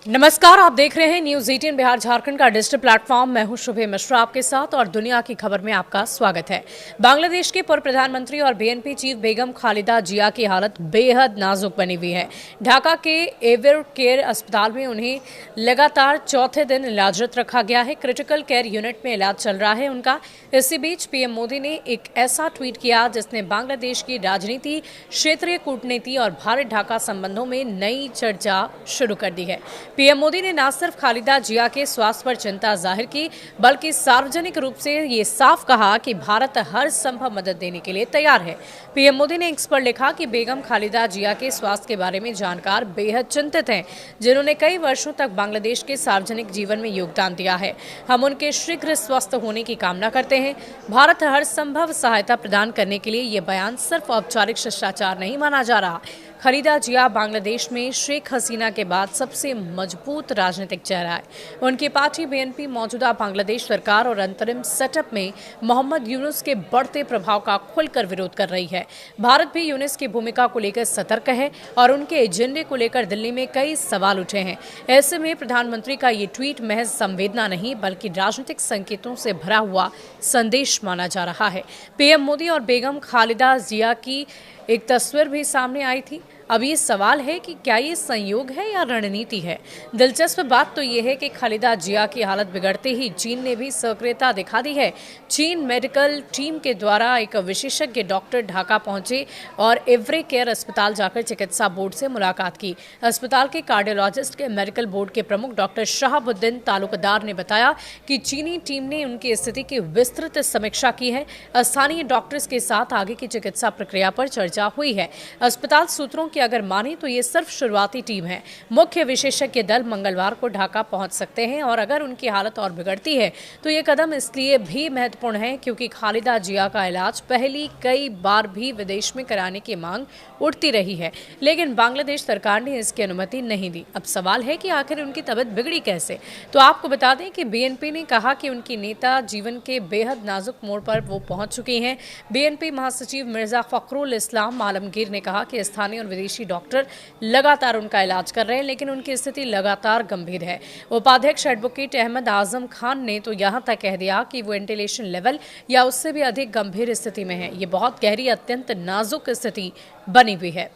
नमस्कार, आप देख रहे हैं न्यूज 18 बिहार झारखंड का डिजिटल प्लेटफॉर्म। मैं हूं शुभे मिश्रा आपके साथ और दुनिया की खबर में आपका स्वागत है। बांग्लादेश के पूर्व प्रधानमंत्री और बीएनपी चीफ बेगम खालिदा जिया की हालत बेहद नाजुक बनी हुई है। ढाका के एवर केयर अस्पताल में उन्हें लगातार चौथे दिन इलाजरत रखा गया है। क्रिटिकल केयर यूनिट में इलाज चल रहा है उनका। इसी बीच पीएम मोदी ने एक ऐसा ट्वीट किया जिसने बांग्लादेश की राजनीति, क्षेत्रीय कूटनीति और भारत ढाका संबंधों में नई चर्चा शुरू कर दी है। पीएम मोदी ने न सिर्फ खालिदा जिया के स्वास्थ्य पर चिंता जाहिर की, बल्कि सार्वजनिक रूप से ये साफ कहा कि भारत हर संभव मदद देने के लिए तैयार है। पीएम मोदी ने एक्स पर लिखा कि बेगम खालिदा जिया के स्वास्थ्य के बारे में जानकार बेहद चिंतित हैं, जिन्होंने कई वर्षों तक बांग्लादेश के सार्वजनिक जीवन में योगदान दिया है। हम उनके शीघ्र स्वस्थ होने की कामना करते हैं। भारत हर संभव सहायता प्रदान करने के लिए ये बयान सिर्फ औपचारिक शिष्टाचार नहीं माना जा रहा। खालिदा जिया बांग्लादेश में शेख हसीना के बाद सबसे मजबूत राजनीतिक चेहरा है। उनकी पार्टी बीएनपी मौजूदा बांग्लादेश सरकार और अंतरिम सेटअप में मोहम्मद यूनुस के बढ़ते प्रभाव का खुलकर विरोध कर रही है। भारत भी यूनुस की भूमिका को लेकर सतर्क है और उनके एजेंडे को लेकर दिल्ली में कई सवाल उठे हैं। ऐसे में प्रधानमंत्री का ये ट्वीट महज संवेदना नहीं, बल्कि राजनीतिक संकेतों से भरा हुआ संदेश माना जा रहा है। पीएम मोदी और बेगम खालिदा जिया की एक तस्वीर भी सामने आई थी। अब ये सवाल है कि क्या ये संयोग है या रणनीति है। दिलचस्प बात तो ये है कि खालिदा जिया की हालत बिगड़ते ही चीन ने भी सक्रियता दिखा दी है। चीन मेडिकल टीम के द्वारा एक विशेषज्ञ डॉक्टर ढाका पहुंचे और एवरे केयर अस्पताल जाकर चिकित्सा बोर्ड से मुलाकात की। अस्पताल के कार्डियोलॉजिस्ट के मेडिकल बोर्ड के प्रमुख डॉक्टर शहाबुद्दीन तालुकदार ने बताया कि चीनी टीम ने उनकी स्थिति की विस्तृत समीक्षा की है। स्थानीय डॉक्टर्स के साथ आगे की चिकित्सा प्रक्रिया पर चर्चा हुई है। अस्पताल सूत्रों की अगर माने तो ये सिर्फ शुरुआती टीम है। मुख्य विशेषज्ञ दल मंगलवार को ढाका पहुंच सकते हैं और अगर उनकी हालत और बिगड़ती है तो ये कदम इसलिए भी महत्वपूर्ण है क्योंकि खालिदा जिया का इलाज पहली कई बार भी विदेश में कराने की मांग उठती रही है, लेकिन बांग्लादेश सरकार ने इसकी अनुमति नहीं दी। अब सवाल है कि आखिर उनकी तबीयत बिगड़ी कैसे। तो आपको बता दें कि बीएनपी ने कहा कि उनकी नेता जीवन के बेहद नाजुक मोड़ पर वो पहुंच चुकी हैं। बीएनपी महासचिव मिर्जा फखरुल इस्लाम आलमगीर ने कहा कि स्थानीय और विदेशी डॉक्टर लगातार उनका इलाज कर रहे हैं, लेकिन उनकी स्थिति लगातार गंभीर है। उपाध्यक्ष एडवोकेट अहमद आजम खान ने तो यहां तक कह दिया कि वो वेंटिलेशन लेवल या उससे भी अधिक गंभीर स्थिति में है। ये बहुत गहरी, अत्यंत नाजुक स्थिति बनी हुई है।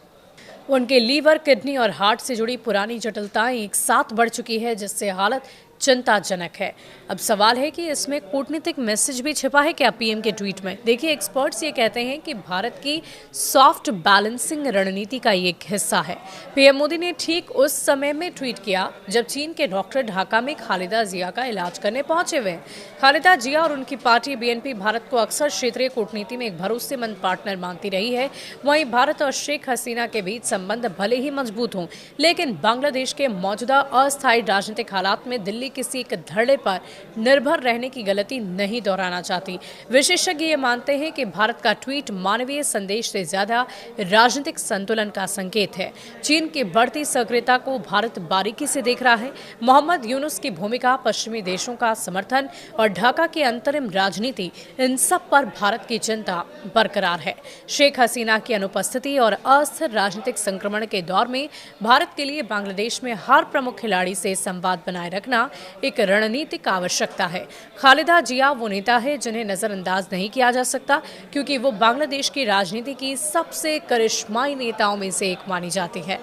उनके लीवर, किडनी और हार्ट से जुड़ी पुरानी जटिलताएं एक साथ बढ़ चुकी है, जिससे हालत चिंताजनक है। अब सवाल है कि इसमें कूटनीतिक मैसेज भी छिपा है क्या पीएम के ट्वीट में। देखिए, एक्सपर्ट्स ये कहते हैं कि भारत की सॉफ्ट बैलेंसिंग रणनीति का ये एक हिस्सा है। पीएम मोदी ने ठीक उस समय में ट्वीट किया जब चीन के डॉक्टर ढाका में खालिदा जिया का इलाज करने पहुंचे हुए हैं। खालिदा जिया और उनकी पार्टी बीएनपी भारत को अक्सर क्षेत्रीय कूटनीति में एक भरोसेमंद पार्टनर मानती रही है। वहीं भारत और शेख हसीना के बीच संबंध भले ही मजबूत हों, लेकिन बांग्लादेश के मौजूदा अस्थायी राजनीतिक हालात में दिल्ली किसी एक धड़े पर निर्भर रहने की गलती नहीं दोहराना चाहती। विशेषज्ञ ये मानते हैं कि भारत का ट्वीट मानवीय संदेश से ज्यादा राजनीतिक संतुलन का संकेत है। चीन की बढ़ती सक्रियता को भारत बारीकी से देख रहा है। मोहम्मद यूनुस की भूमिका, पश्चिमी देशों का समर्थन और ढाका की अंतरिम राजनीति, इन सब पर भारत की चिंता बरकरार है। शेख हसीना की अनुपस्थिति और अस्थिर राजनीतिक संक्रमण के दौर में भारत के लिए बांग्लादेश में हर प्रमुख खिलाड़ी से संवाद बनाए रखना एक रणनीतिक आवश्यकता है। खालिदा जिया वो नेता है जिन्हें नजरअंदाज नहीं किया जा सकता, क्योंकि वो बांग्लादेश की राजनीति की सबसे करिश्माई नेताओं में से एक मानी जाती है।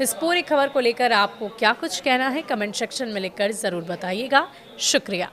इस पूरी खबर को लेकर आपको क्या कुछ कहना है, कमेंट सेक्शन में लिखकर जरूर बताइएगा। शुक्रिया।